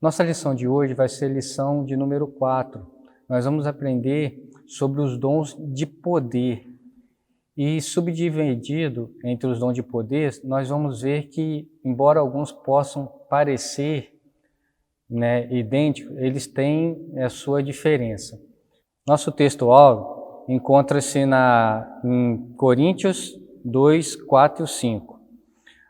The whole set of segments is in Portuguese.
Nossa lição de hoje vai ser a lição de número 4. Nós vamos aprender sobre os dons de poder. E subdividido entre os dons de poder, nós vamos ver que, embora alguns possam parecer idênticos, eles têm a sua diferença. Nosso texto-alvo encontra-se em Coríntios 2, 4 e 5.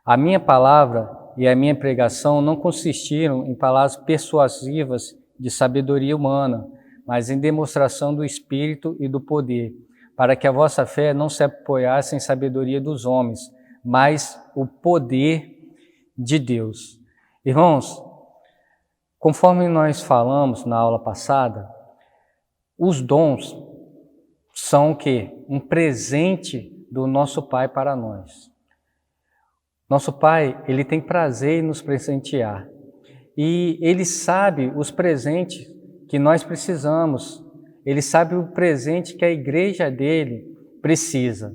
A minha palavra e a minha pregação não consistiram em palavras persuasivas de sabedoria humana, mas em demonstração do Espírito e do poder, para que a vossa fé não se apoiasse em sabedoria dos homens, mas o poder de Deus. Irmãos, conforme nós falamos na aula passada, os dons são o quê? Um presente do nosso Pai para nós. Nosso Pai, Ele tem prazer em nos presentear. E Ele sabe os presentes que nós precisamos. Ele sabe o presente que a igreja dele precisa.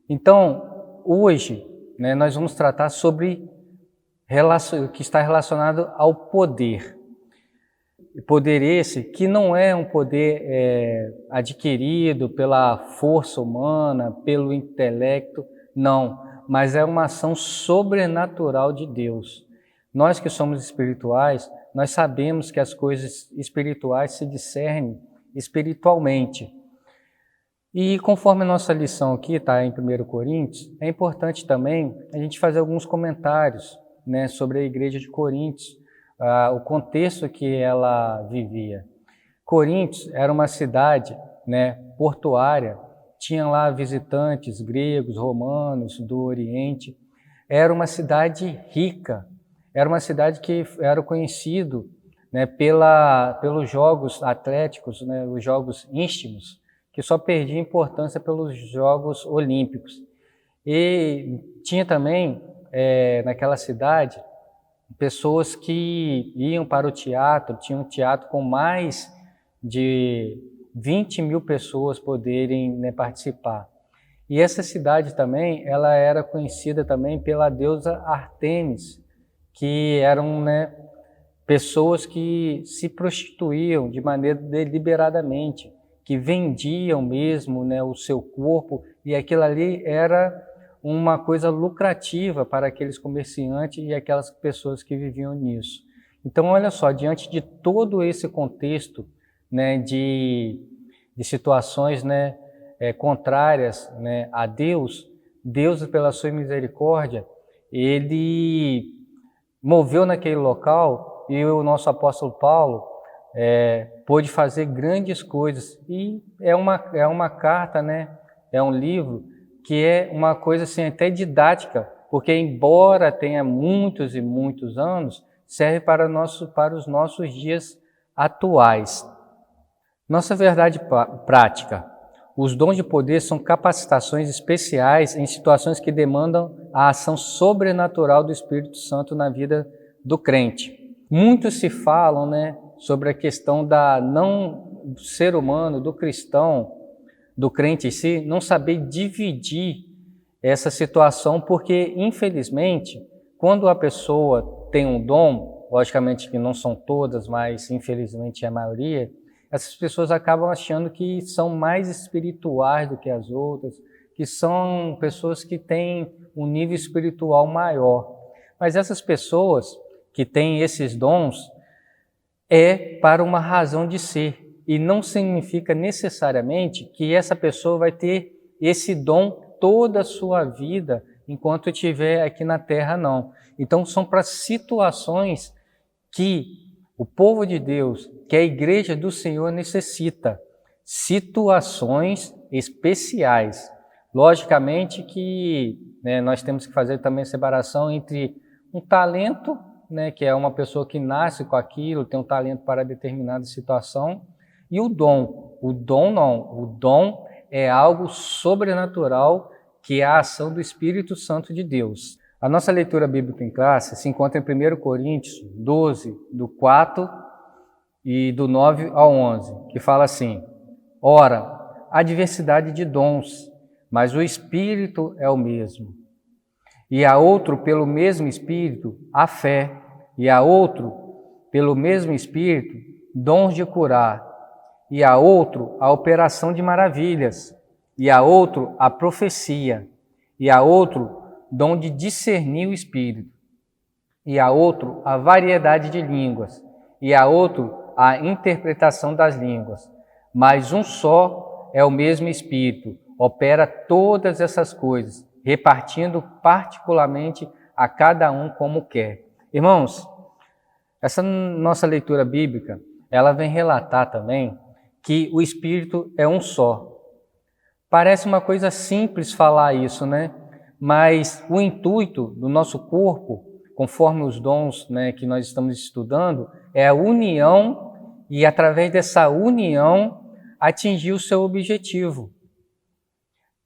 Então, hoje, nós vamos tratar sobre o que está relacionado ao poder. Poder esse que não é um poder adquirido pela força humana, pelo intelecto, não, mas é uma ação sobrenatural de Deus. Nós que somos espirituais, nós sabemos que as coisas espirituais se discernem espiritualmente. E conforme a nossa lição aqui está em 1 Coríntios, é importante também a gente fazer alguns comentários sobre a igreja de Coríntios, o contexto que ela vivia. Coríntios era uma cidade portuária, tinha lá visitantes gregos, romanos, do Oriente. Era uma cidade rica, era uma cidade que era conhecido pelos jogos atléticos, os jogos íntimos, que só perdia importância pelos Jogos Olímpicos. E tinha também, naquela cidade, pessoas que iam para o teatro, tinha um teatro com mais de 20 mil pessoas poderem participar. E essa cidade também, ela era conhecida também pela deusa Ártemis, que eram pessoas que se prostituíam de maneira deliberadamente, que vendiam mesmo o seu corpo, e aquilo ali era uma coisa lucrativa para aqueles comerciantes e aquelas pessoas que viviam nisso. Então, olha só, diante de todo esse contexto de situações contrárias a Deus, Deus, pela sua misericórdia, Ele moveu naquele local e o nosso apóstolo Paulo pôde fazer grandes coisas. E é uma carta, é um livro que é uma coisa assim até didática, porque embora tenha muitos e muitos anos, serve para os nossos dias atuais. Nossa verdade prática. Os dons de poder são capacitações especiais em situações que demandam a ação sobrenatural do Espírito Santo na vida do crente. Muito se falam sobre a questão do ser humano, do cristão, do crente em si, não saber dividir essa situação, porque, infelizmente, quando a pessoa tem um dom, logicamente que não são todas, mas infelizmente é a maioria, essas pessoas acabam achando que são mais espirituais do que as outras, que são pessoas que têm um nível espiritual maior. Mas essas pessoas que têm esses dons é para uma razão de ser, e não significa necessariamente que essa pessoa vai ter esse dom toda a sua vida enquanto estiver aqui na Terra, não. Então são para situações que o povo de Deus, que a igreja do Senhor necessita, situações especiais. Logicamente que nós temos que fazer também a separação entre um talento, que é uma pessoa que nasce com aquilo, tem um talento para determinada situação, e o dom. O dom não. O dom é algo sobrenatural, que é a ação do Espírito Santo de Deus. A nossa leitura bíblica em classe se encontra em 1 Coríntios 12, do 4 e do 9 ao 11, que fala assim: Ora, há diversidade de dons, mas o Espírito é o mesmo. E há outro, pelo mesmo Espírito, a fé, e há outro, pelo mesmo Espírito, dons de curar, e a outro a operação de maravilhas, e a outro a profecia, e a outro dom de discernir o Espírito, e a outro a variedade de línguas, e a outro a interpretação das línguas. Mas um só é o mesmo Espírito, opera todas essas coisas, repartindo particularmente a cada um como quer. Irmãos, essa nossa leitura bíblica, ela vem relatar também que o Espírito é um só. Parece uma coisa simples falar isso, né? Mas o intuito do nosso corpo, conforme os dons, né, que nós estamos estudando, é a união e, através dessa união, atingir o seu objetivo.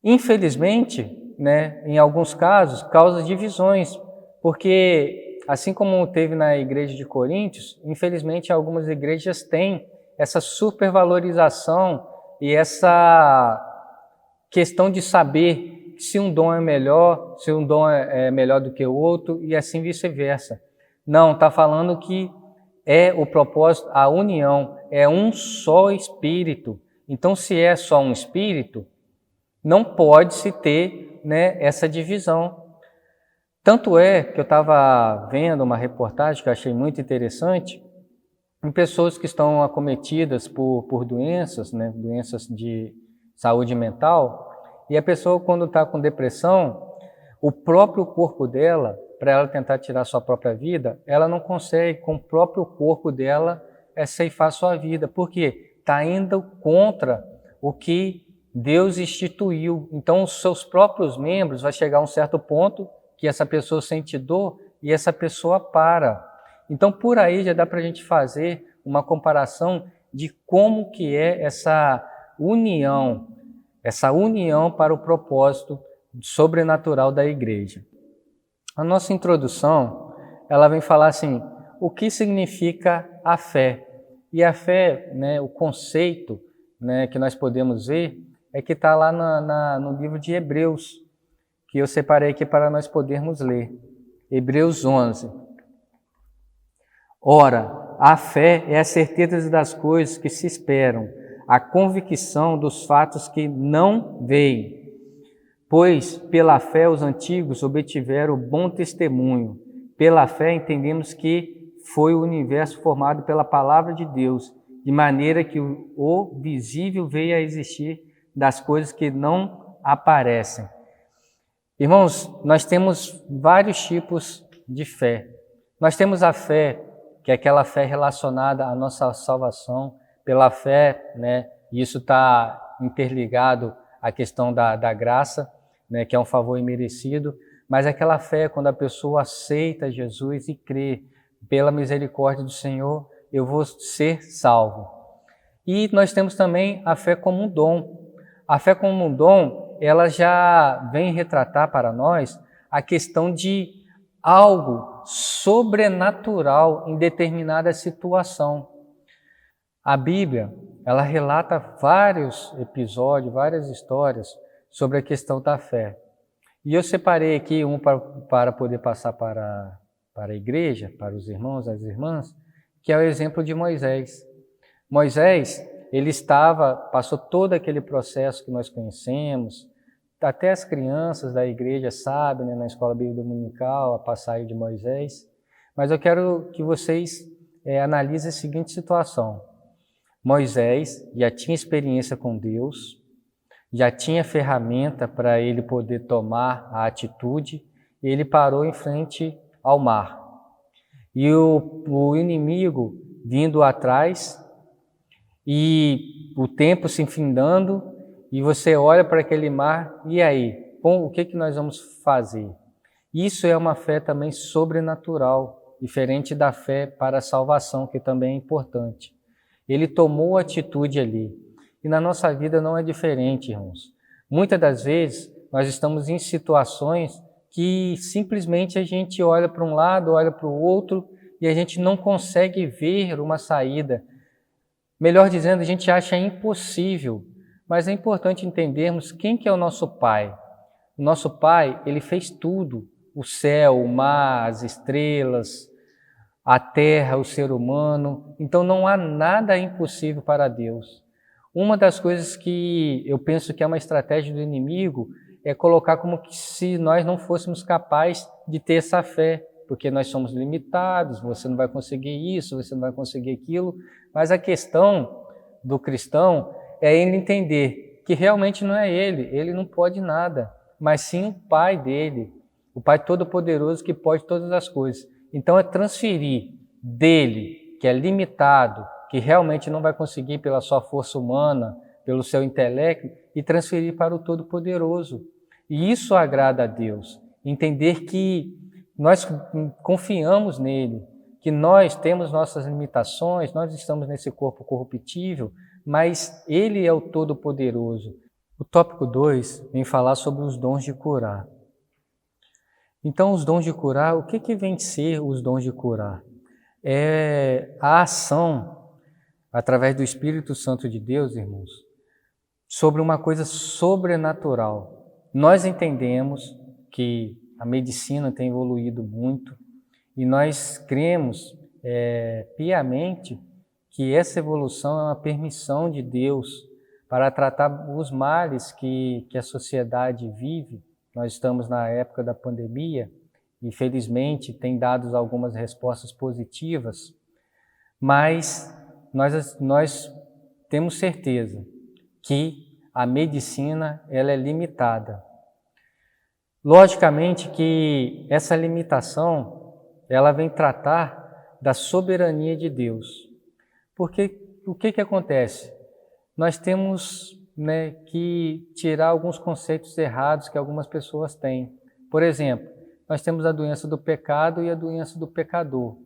Infelizmente, né, em alguns casos, causa divisões, porque, assim como teve na igreja de Coríntios, infelizmente algumas igrejas têm essa supervalorização e essa questão de saber se um dom é melhor, se um dom é melhor do que o outro e assim vice-versa. Não, está falando que é o propósito, a união, é um só Espírito. Então, se é só um Espírito, não pode-se ter, né, essa divisão. Tanto é que eu estava vendo uma reportagem que eu achei muito interessante, em pessoas que estão acometidas por doenças, né, doenças de saúde mental, e a pessoa, quando está com depressão, o próprio corpo dela, para ela tentar tirar sua própria vida, ela não consegue, com o próprio corpo dela, ceifar sua vida. Por quê? Está indo contra o que Deus instituiu. Então, os seus próprios membros, vai chegar a um certo ponto que essa pessoa sente dor e essa pessoa para. Então, por aí já dá para a gente fazer uma comparação de como que é essa união para o propósito sobrenatural da igreja. A nossa introdução, ela vem falar assim, o que significa a fé? E a fé, né, o conceito, né, que nós podemos ver, é que está lá no livro de Hebreus, que eu separei aqui para nós podermos ler. Hebreus 11. Ora, a fé é a certeza das coisas que se esperam, a convicção dos fatos que não veem. Pois, pela fé, os antigos obtiveram bom testemunho. Pela fé, entendemos que foi o universo formado pela palavra de Deus, de maneira que o visível veio a existir das coisas que não aparecem. Irmãos, nós temos vários tipos de fé. Nós temos a fé, que é aquela fé relacionada à nossa salvação, pela fé, né? E isso está interligado à questão da graça, né? Que é um favor imerecido, mas aquela fé quando a pessoa aceita Jesus e crê, pela misericórdia do Senhor, eu vou ser salvo. E nós temos também a fé como um dom. A fé como um dom, ela já vem retratar para nós a questão de algo sobrenatural em determinada situação. A Bíblia, ela relata vários episódios, várias histórias sobre a questão da fé. E eu separei aqui um para poder passar para a igreja, para os irmãos, as irmãs, que é o exemplo de Moisés. Moisés, ele passou todo aquele processo que nós conhecemos, até as crianças da igreja sabem, né, na escola bíblica dominical, a passagem de Moisés. Mas eu quero que vocês analisem a seguinte situação. Moisés já tinha experiência com Deus, já tinha ferramenta para ele poder tomar a atitude, e ele parou em frente ao mar. E o inimigo vindo atrás, e o tempo se findando, e você olha para aquele mar, e aí? O que nós vamos fazer? Isso é uma fé também sobrenatural, diferente da fé para a salvação, que também é importante. Ele tomou atitude ali. E na nossa vida não é diferente, irmãos. Muitas das vezes, nós estamos em situações que simplesmente a gente olha para um lado, olha para o outro, e a gente não consegue ver uma saída. Melhor dizendo, a gente acha impossível. Mas é importante entendermos quem que é o nosso Pai. O nosso Pai, ele fez tudo. O céu, o mar, as estrelas, a terra, o ser humano. Então não há nada impossível para Deus. Uma das coisas que eu penso que é uma estratégia do inimigo é colocar como que se nós não fôssemos capazes de ter essa fé, porque nós somos limitados, você não vai conseguir isso, você não vai conseguir aquilo. Mas a questão do cristão é ele entender que realmente não é ele não pode nada, mas sim o Pai dele, o Pai Todo-Poderoso que pode todas as coisas. Então é transferir dele, que é limitado, que realmente não vai conseguir pela sua força humana, pelo seu intelecto, e transferir para o Todo-Poderoso. E isso agrada a Deus, entender que nós confiamos nele, que nós temos nossas limitações, nós estamos nesse corpo corruptível, mas ele é o Todo-Poderoso. O tópico 2 vem falar sobre os dons de curar. Então, os dons de curar, o que vem ser os dons de curar? É a ação, através do Espírito Santo de Deus, irmãos, sobre uma coisa sobrenatural. Nós entendemos que a medicina tem evoluído muito e nós cremos piamente que essa evolução é uma permissão de Deus para tratar os males que a sociedade vive. Nós estamos na época da pandemia e, felizmente, tem dado algumas respostas positivas, mas nós temos certeza que a medicina ela é limitada. Logicamente que essa limitação ela vem tratar da soberania de Deus. Porque o que acontece? Nós temos que tirar alguns conceitos errados que algumas pessoas têm. Por exemplo, nós temos a doença do pecado e a doença do pecador.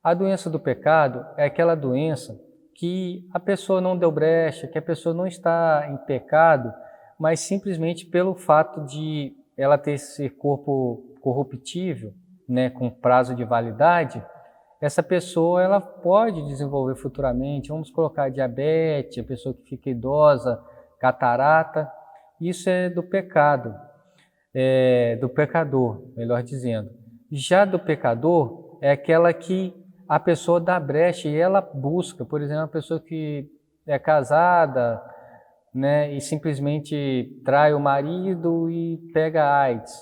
A doença do pecado é aquela doença que a pessoa não deu brecha, que a pessoa não está em pecado, mas simplesmente pelo fato de ela ter esse corpo corruptível, com prazo de validade, essa pessoa ela pode desenvolver futuramente, vamos colocar diabetes, a pessoa que fica idosa, catarata, isso é do pecado, do pecador, melhor dizendo. Já do pecador é aquela que a pessoa dá brecha e ela busca, por exemplo, uma pessoa que é casada, e simplesmente trai o marido e pega AIDS.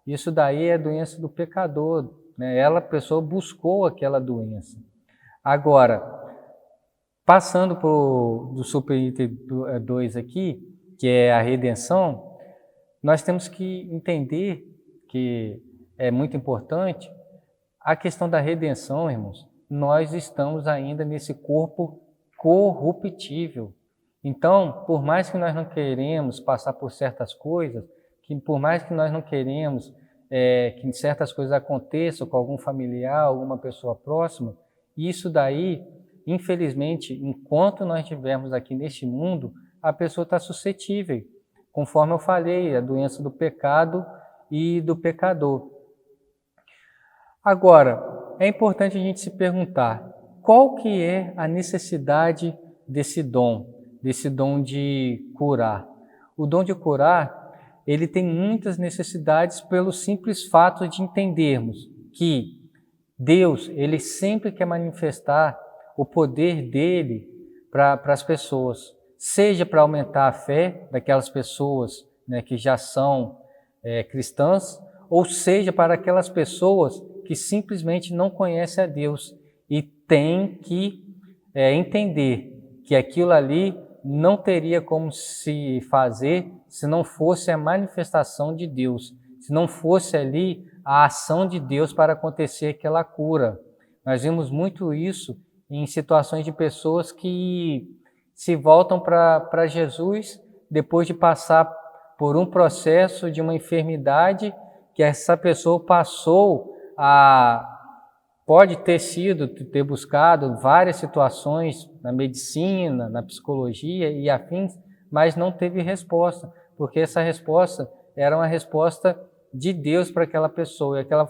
Isso daí é doença do pecador, a pessoa buscou aquela doença. Agora, passando do super item 2 aqui, que é a redenção, nós temos que entender que é muito importante a questão da redenção, irmãos. Nós estamos ainda nesse corpo corruptível. Então, por mais que nós não queremos passar por certas coisas, que por mais que nós não queremos que certas coisas aconteçam com algum familiar, alguma pessoa próxima, isso daí, infelizmente, enquanto nós estivermos aqui neste mundo, a pessoa está suscetível. Conforme eu falei, a doença do pecado e do pecador. Agora, é importante a gente se perguntar, qual que é a necessidade desse dom de curar? O dom de curar, ele tem muitas necessidades pelo simples fato de entendermos que Deus, ele sempre quer manifestar o poder dele para as pessoas, seja para aumentar a fé daquelas pessoas que já são cristãs, ou seja para aquelas pessoas que simplesmente não conhecem a Deus e têm que entender que aquilo ali não teria como se fazer se não fosse a manifestação de Deus, se não fosse ali a ação de Deus para acontecer aquela cura. Nós vimos muito isso em situações de pessoas que se voltam para Jesus depois de passar por um processo de uma enfermidade que essa pessoa passou pode ter buscado várias situações na medicina, na psicologia e afins, mas não teve resposta, porque essa resposta era uma resposta de Deus para aquela pessoa, e aquela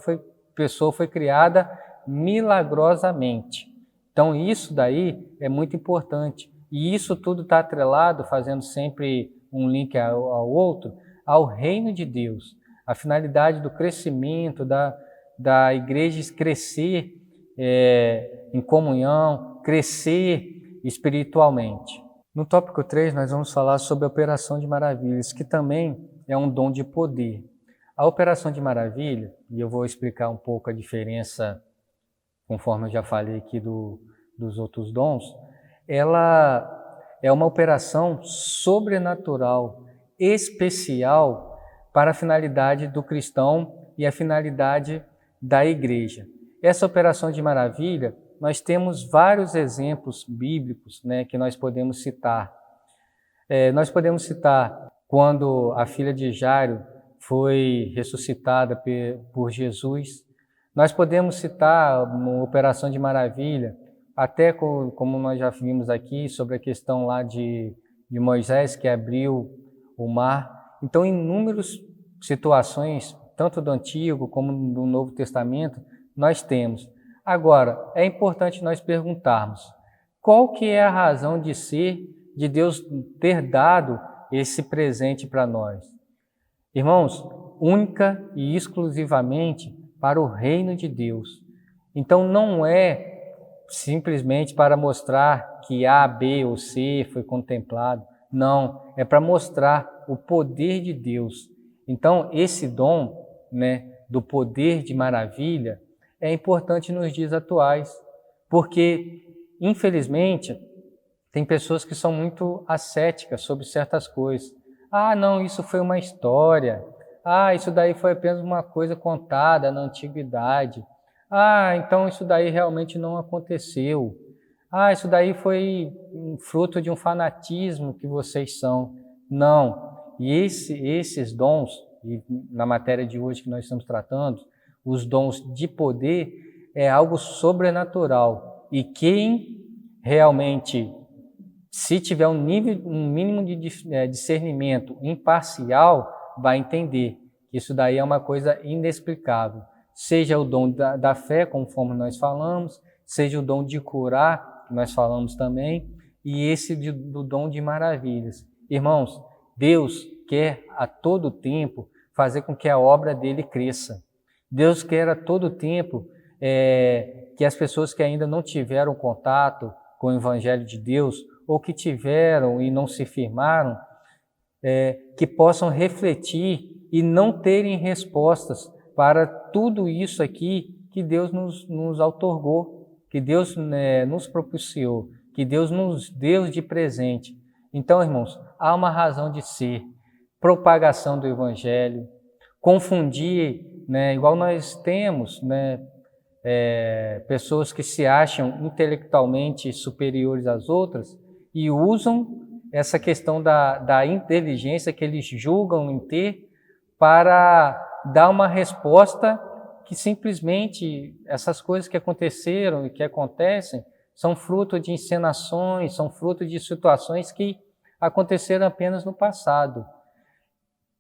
pessoa foi criada milagrosamente. Então isso daí é muito importante, e isso tudo está atrelado, fazendo sempre um link ao outro, ao reino de Deus. A finalidade do crescimento, da igreja crescer em comunhão, crescer espiritualmente. No tópico 3, nós vamos falar sobre a operação de maravilhas, que também é um dom de poder. A operação de maravilha, e eu vou explicar um pouco a diferença, conforme eu já falei aqui dos outros dons, ela é uma operação sobrenatural, especial para a finalidade do cristão e a finalidade da igreja. Essa operação de maravilha, nós temos vários exemplos bíblicos, né, que nós podemos citar. Nós podemos citar quando a filha de Jairo foi ressuscitada por Jesus. Nós podemos citar uma operação de maravilha, até como nós já vimos aqui, sobre a questão lá de Moisés, que abriu o mar. Então, em inúmeras situações, tanto do Antigo como do Novo Testamento, nós temos. Agora, é importante nós perguntarmos, qual que é a razão de ser, de Deus ter dado esse presente para nós? Irmãos, única e exclusivamente para o reino de Deus. Então, não é simplesmente para mostrar que A, B ou C foi contemplado. Não, é para mostrar o poder de Deus. Então, esse dom, né, do poder de maravilha é importante nos dias atuais, porque, infelizmente, tem pessoas que são muito ascéticas sobre certas coisas. Ah, não, isso foi uma história. Ah, isso daí foi apenas uma coisa contada na antiguidade. Ah, então isso daí realmente não aconteceu. Ah, isso daí foi fruto de um fanatismo que vocês são. Não. E esses dons, e na matéria de hoje que nós estamos tratando, os dons de poder, é algo sobrenatural. E quem realmente, se tiver um mínimo de discernimento imparcial, vai entender que isso daí é uma coisa inexplicável. Seja o dom da fé, conforme nós falamos, seja o dom de curar, que nós falamos também, e esse do dom de maravilhas. Irmãos, Deus quer a todo tempo fazer com que a obra dele cresça. Deus quer a todo tempo que as pessoas que ainda não tiveram contato com o Evangelho de Deus, ou que tiveram e não se firmaram, que possam refletir e não terem respostas para tudo isso aqui que Deus nos outorgou, que Deus nos propiciou, que Deus nos deu de presente. Então, irmãos, há uma razão de ser, propagação do Evangelho, confundir, igual nós temos, pessoas que se acham intelectualmente superiores às outras e usam essa questão da inteligência que eles julgam em ter para dar uma resposta que simplesmente essas coisas que aconteceram e que acontecem são fruto de encenações, são fruto de situações que aconteceram apenas no passado.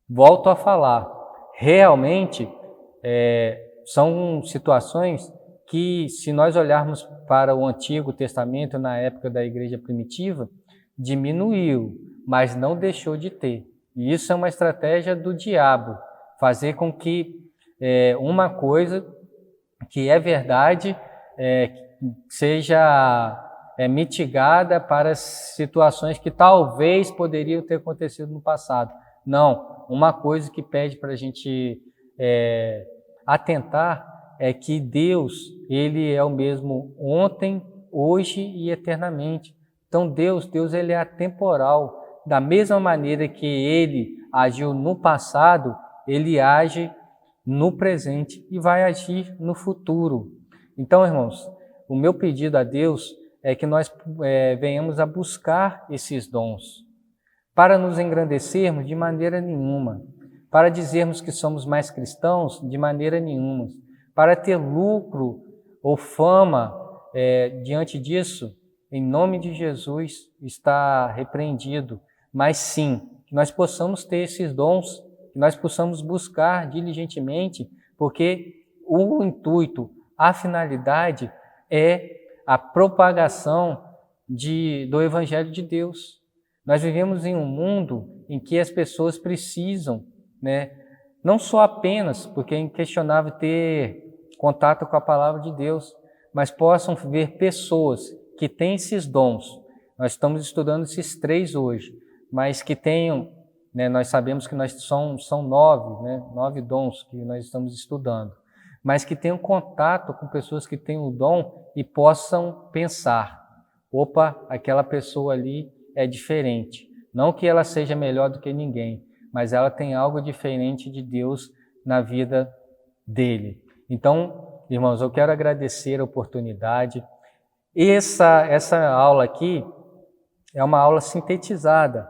Volto a falar, realmente são situações que, se nós olharmos para o Antigo Testamento, na época da igreja primitiva, diminuiu, mas não deixou de ter. E isso é uma estratégia do diabo, fazer com que uma coisa que é verdade seja mitigada para situações que talvez poderiam ter acontecido no passado. Não, uma coisa que pede para a gente atentar é que Deus, Ele é o mesmo ontem, hoje e eternamente. Então Deus ele é atemporal. Da mesma maneira que Ele agiu no passado, Ele age no presente e vai agir no futuro. Então, irmãos, o meu pedido a Deus é que nós venhamos a buscar esses dons, para nos engrandecermos de maneira nenhuma, para dizermos que somos mais cristãos de maneira nenhuma, para ter lucro ou fama diante disso, em nome de Jesus, está repreendido. Mas sim, que nós possamos ter esses dons, que nós possamos buscar diligentemente, porque o intuito, a finalidade é a propagação do Evangelho de Deus. Nós vivemos em um mundo em que as pessoas precisam, não só apenas, porque é inquestionável ter contato com a palavra de Deus, mas possam ver pessoas que têm esses dons. Nós estamos estudando esses 3 hoje, mas que tenham, né, nós sabemos que são 9, né, 9 dons que nós estamos estudando, mas que tenham contato com pessoas que têm o dom e possam pensar, opa, aquela pessoa ali é diferente. Não que ela seja melhor do que ninguém, mas ela tem algo diferente de Deus na vida dele. Então, irmãos, eu quero agradecer a oportunidade. Essa aula aqui é uma aula sintetizada.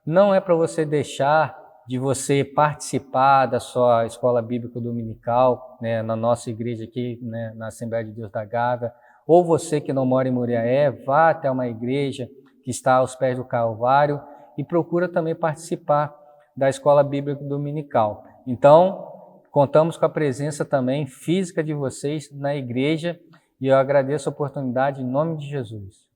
Não é para você deixar de você participar da sua escola bíblica dominical, né, na nossa igreja aqui, né, na Assembleia de Deus da Gávea, ou você que não mora em Muriaé, vá até uma igreja que está aos pés do Calvário e procura também participar da escola bíblica dominical. Então, contamos com a presença também física de vocês na igreja e eu agradeço a oportunidade em nome de Jesus.